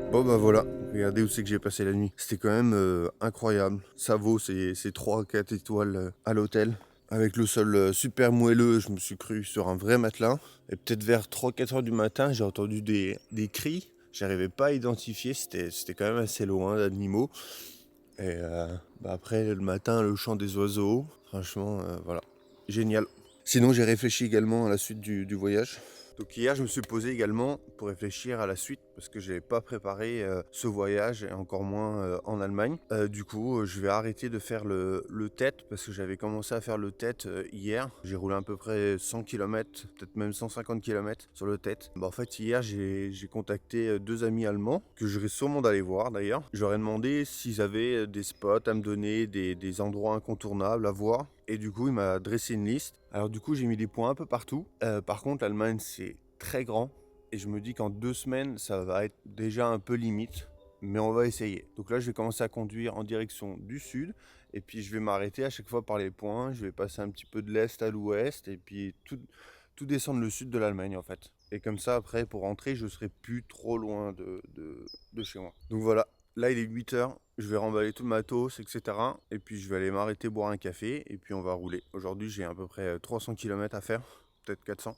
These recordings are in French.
Bon bah voilà, regardez où c'est que j'ai passé la nuit. C'était quand même incroyable. Ça vaut ces 3-4 étoiles à l'hôtel. Avec le sol super moelleux, je me suis cru sur un vrai matelas. Et peut-être vers 3-4 heures du matin, j'ai entendu des cris. J'arrivais pas à identifier, c'était quand même assez loin d'animaux. Et après le matin, le chant des oiseaux. Franchement, voilà, génial. Sinon j'ai réfléchi également à la suite du voyage. Donc hier, je me suis posé également pour réfléchir à la suite parce que je n'avais pas préparé ce voyage et encore moins en Allemagne. Du coup, je vais arrêter de faire le TET parce que j'avais commencé à faire le TET hier. J'ai roulé à peu près 100 km, peut-être même 150 km sur le TET. En fait, hier, j'ai contacté 2 amis allemands que j'aurais sûrement d'aller voir d'ailleurs. J'aurais demandé s'ils avaient des spots à me donner, des endroits incontournables à voir. Et du coup, il m'a dressé une liste. Alors du coup, j'ai mis des points un peu partout. Par contre, l'Allemagne, c'est très grand. Et je me dis qu'en 2 semaines, ça va être déjà un peu limite. Mais on va essayer. Donc là, je vais commencer à conduire en direction du sud. Et puis, je vais m'arrêter à chaque fois par les points. Je vais passer un petit peu de l'est à l'ouest. Et puis, tout descendre le sud de l'Allemagne, en fait. Et comme ça, après, pour rentrer, je serai plus trop loin de chez moi. Donc voilà. Là, il est 8h, je vais remballer tout le matos, etc. Et puis, je vais aller m'arrêter boire un café et puis on va rouler. Aujourd'hui, j'ai à peu près 300 km à faire, peut-être 400.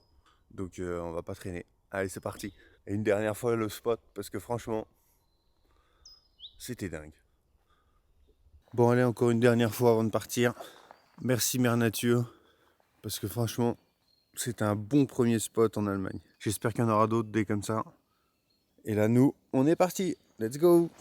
Donc, on va pas traîner. Allez, c'est parti. Et une dernière fois, le spot, parce que franchement, c'était dingue. Bon, allez, encore une dernière fois avant de partir. Merci, Mère Nature, parce que franchement, c'était un bon premier spot en Allemagne. J'espère qu'il y en aura d'autres des comme ça. Et là, nous, on est parti. Let's go!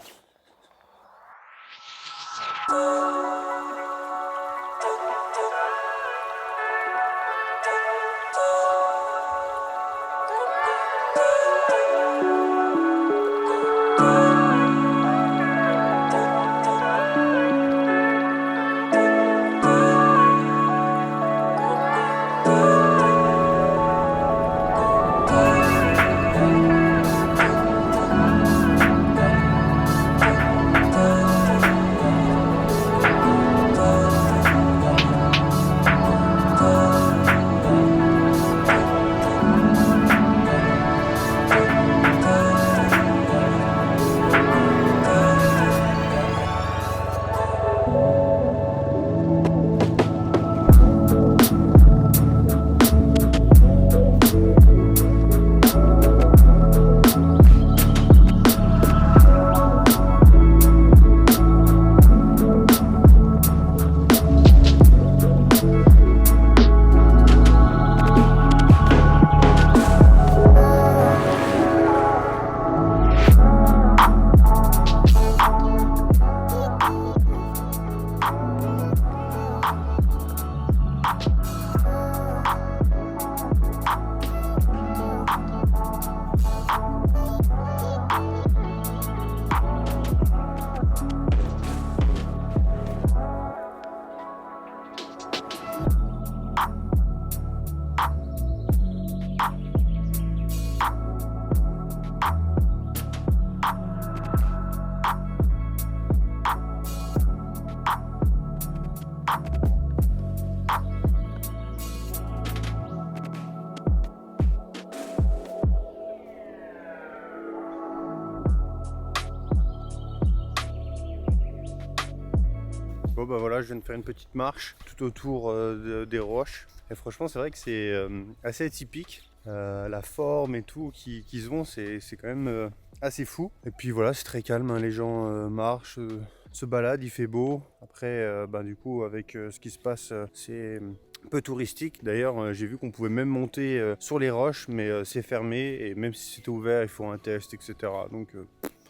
Bon bah voilà, je viens de faire une petite marche tout autour des roches. Et franchement c'est vrai que c'est assez atypique. La forme et tout qu'ils ont, c'est quand même assez fou. Et puis voilà, c'est très calme, hein. Les gens marchent, se baladent, il fait beau. Après, du coup, avec ce qui se passe, c'est un peu touristique. D'ailleurs, j'ai vu qu'on pouvait même monter sur les roches, mais c'est fermé. Et même si c'était ouvert, il faut un test, etc. Donc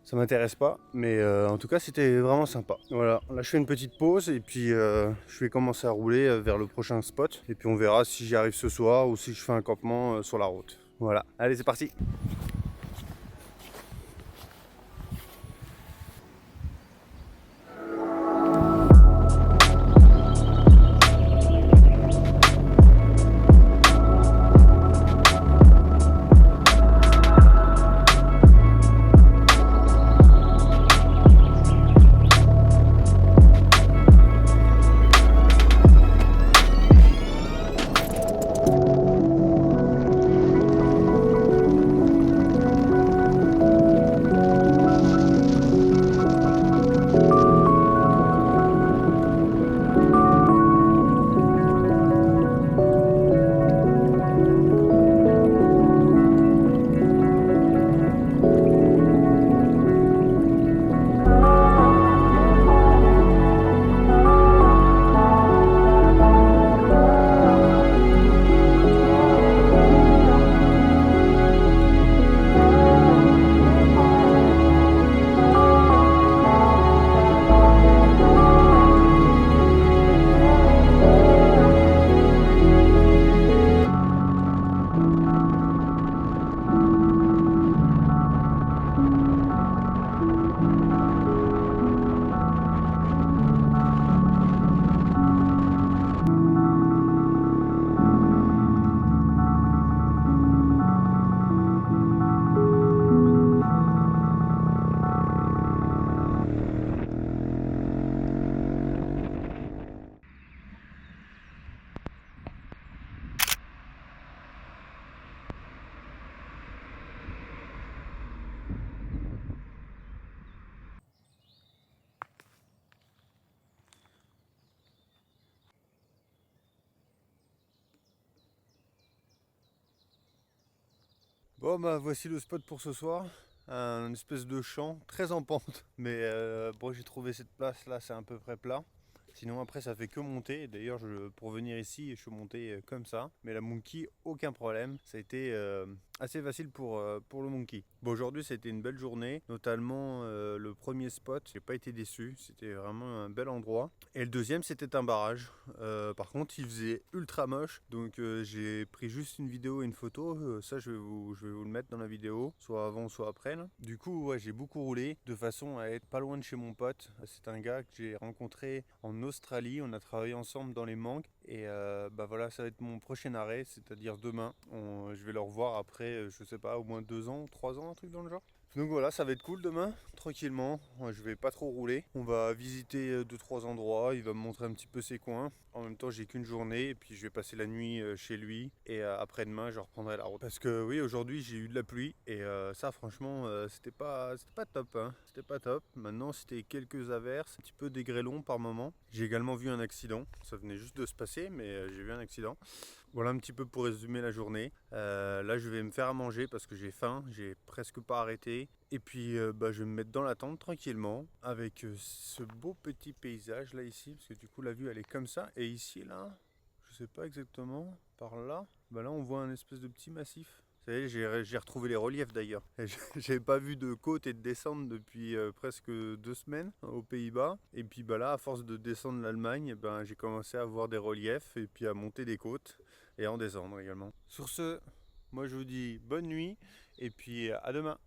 ça m'intéresse pas, mais en tout cas c'était vraiment sympa. Voilà, là je fais une petite pause et puis je vais commencer à rouler vers le prochain spot. Et puis on verra si j'y arrive ce soir ou si je fais un campement sur la route. Voilà, allez c'est parti. Bon bah voici le spot pour ce soir, un espèce de champ très en pente, mais bon j'ai trouvé cette place là, c'est à peu près plat. Sinon après ça fait que monter. D'ailleurs pour venir ici je suis monté comme ça. Mais la monkey aucun problème. Ça a été assez facile pour le monkey. Bon aujourd'hui c'était une belle journée. Notamment le premier spot. J'ai pas été déçu. C'était vraiment un bel endroit. Et le deuxième c'était un barrage. Par contre il faisait ultra moche. Donc j'ai pris juste une vidéo et une photo. Ça je vais vous le mettre dans la vidéo. Soit avant soit après là. Du coup ouais, j'ai beaucoup roulé. De façon à être pas loin de chez mon pote. C'est un gars que j'ai rencontré en Australie, on a travaillé ensemble dans les mangues et voilà, ça va être mon prochain arrêt, c'est-à-dire demain. Je vais le revoir après, je sais pas, au moins 2 ans, 3 ans, un truc dans le genre. Donc voilà, ça va être cool demain, tranquillement. Je vais pas trop rouler. On va visiter 2-3 endroits. Il va me montrer un petit peu ses coins. En même temps, j'ai qu'une journée et puis je vais passer la nuit chez lui. Et après-demain, je reprendrai la route. Parce que oui, aujourd'hui, j'ai eu de la pluie et ça, franchement, c'était pas top. Hein. C'était pas top. Maintenant, c'était quelques averses, un petit peu des grêlons par moment. J'ai également vu un accident. Ça venait juste de se passer, mais j'ai vu un accident. Voilà un petit peu pour résumer la journée. Là je vais me faire à manger parce que j'ai faim, j'ai presque pas arrêté. Et puis je vais me mettre dans la tente tranquillement avec ce beau petit paysage là ici. Parce que du coup la vue elle est comme ça. Et ici là, je sais pas exactement, par là, là on voit un espèce de petit massif. Vous savez, j'ai retrouvé les reliefs d'ailleurs. J'avais pas vu de côte et de descente depuis presque 2 semaines aux Pays-Bas. Et puis là, à force de descendre l'Allemagne, j'ai commencé à voir des reliefs et puis à monter des côtes et à en descendre également. Sur ce, moi je vous dis bonne nuit et puis à demain.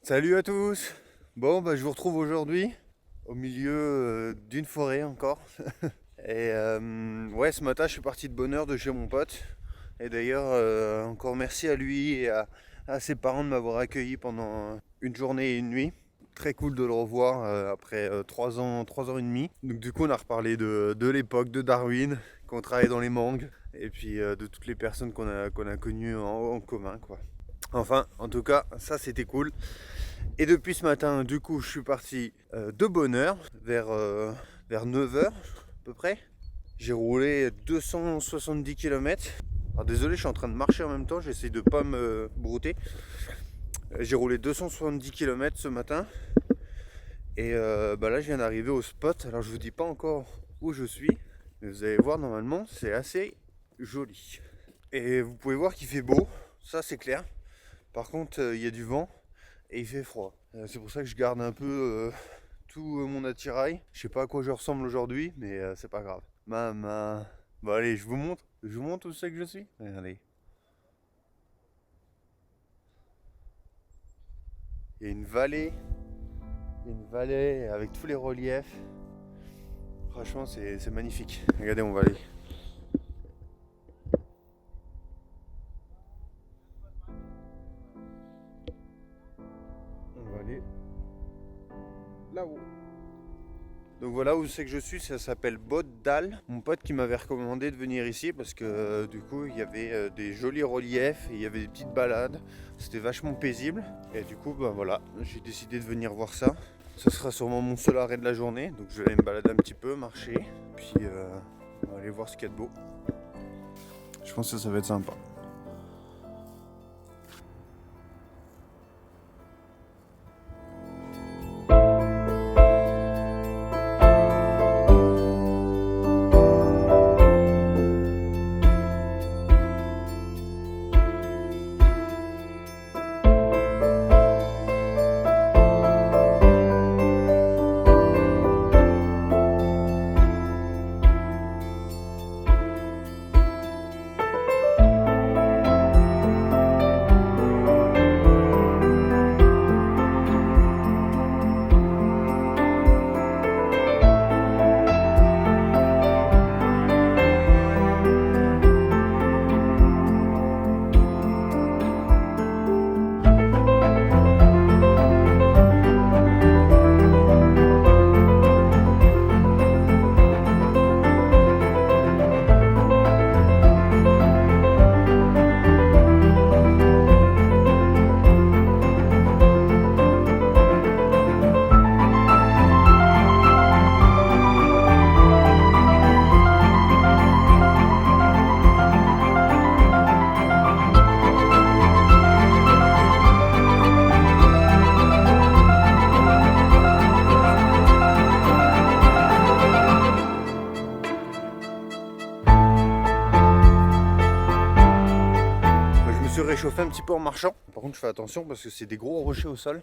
Salut à tous. Bon, bah, je vous retrouve aujourd'hui au milieu d'une forêt encore. Et ouais, ce matin, je suis parti de bonne heure de chez mon pote. Et d'ailleurs, encore merci à lui et à ses parents de m'avoir accueilli pendant une journée et une nuit. Très cool de le revoir après 3 ans et demi. Donc du coup, on a reparlé de l'époque, de Darwin, qu'on travaillait dans les mangues, et puis de toutes les personnes qu'on a connues en commun, quoi. Enfin, en tout cas, ça c'était cool. Et depuis ce matin, du coup, je suis parti de bonne heure, vers 9 h à peu près. J'ai roulé 270 km. Alors désolé, je suis en train de marcher en même temps, j'essaie de pas me brouter. J'ai roulé 270 km ce matin. Et bah là, je viens d'arriver au spot. Alors je vous dis pas encore où je suis, mais vous allez voir, normalement, c'est assez joli. Et vous pouvez voir qu'il fait beau, ça c'est clair. Par contre, il y a du vent et il fait froid. C'est pour ça que je garde un peu tout mon attirail. Je sais pas à quoi je ressemble aujourd'hui, mais c'est pas grave. Maman. Bon allez, je vous montre. Je vous montre où c'est que je suis. Regardez. Il y a une vallée. Une vallée avec tous les reliefs. Franchement, c'est magnifique. Regardez, on va aller. On va aller là-haut. Donc voilà où c'est que je suis, ça s'appelle Boddal. Mon pote qui m'avait recommandé de venir ici parce que du coup il y avait des jolis reliefs et il y avait des petites balades. C'était vachement paisible. Et du coup, bah voilà, j'ai décidé de venir voir ça. Ce sera sûrement mon seul arrêt de la journée. Donc je vais aller me balader un petit peu, marcher. Puis on va aller voir ce qu'il y a de beau. Je pense que ça va être sympa. Réchauffer un petit peu en marchant. Par contre, je fais attention parce que c'est des gros rochers au sol.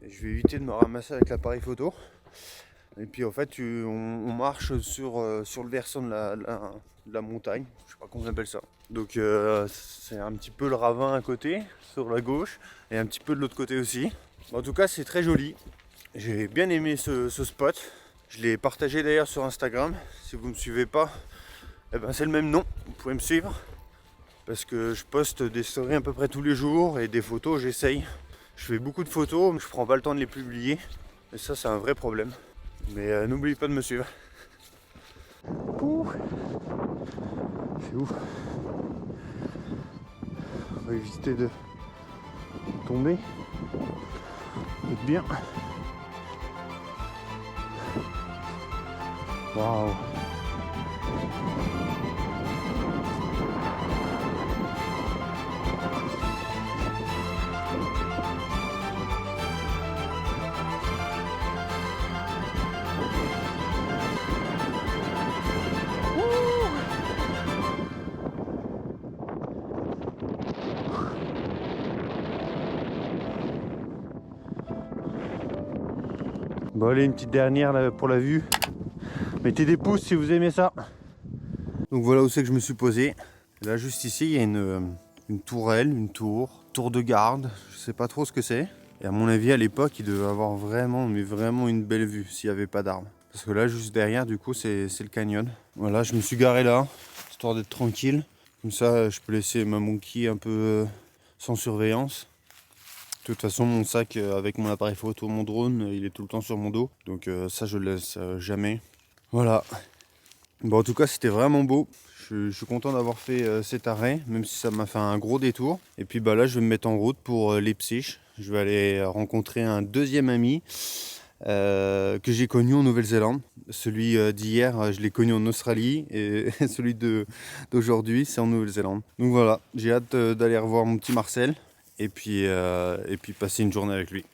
Et je vais éviter de me ramasser avec l'appareil photo. Et puis en fait, on marche sur le versant de la montagne. Je sais pas comment on appelle ça. Donc c'est un petit peu le ravin à côté, sur la gauche, et un petit peu de l'autre côté aussi. En tout cas, c'est très joli. J'ai bien aimé ce spot. Je l'ai partagé d'ailleurs sur Instagram. Si vous ne me suivez pas, eh ben, c'est le même nom. Vous pouvez me suivre. Parce que je poste des stories à peu près tous les jours et des photos, j'essaye. Je fais beaucoup de photos, mais je prends pas le temps de les publier. Et ça, c'est un vrai problème. Mais n'oubliez pas de me suivre. Ouh. C'est ouf. On va éviter de tomber. Faites bien. Waouh. Bon allez, une petite dernière là, pour la vue. Mettez des pouces si vous aimez ça. Donc voilà où c'est que je me suis posé. Là juste ici il y a une tourelle, une tour de garde. Je sais pas trop ce que c'est. Et à mon avis, à l'époque, il devait avoir vraiment, mais vraiment une belle vue s'il n'y avait pas d'arbres. Parce que là, juste derrière, du coup, c'est le canyon. Voilà, je me suis garé là, histoire d'être tranquille. Comme ça, je peux laisser ma monkey un peu sans surveillance. De toute façon, mon sac avec mon appareil photo, mon drone, il est tout le temps sur mon dos. Donc ça, je le laisse jamais. Voilà. Bon, en tout cas, c'était vraiment beau. Je suis content d'avoir fait cet arrêt, même si ça m'a fait un gros détour. Et puis bah, là, je vais me mettre en route pour Leipzig. Je vais aller rencontrer un deuxième ami que j'ai connu en Nouvelle-Zélande. Celui d'hier, je l'ai connu en Australie. Et celui d'aujourd'hui, c'est en Nouvelle-Zélande. Donc voilà, j'ai hâte d'aller revoir mon petit Marcel. Et puis passer une journée avec lui.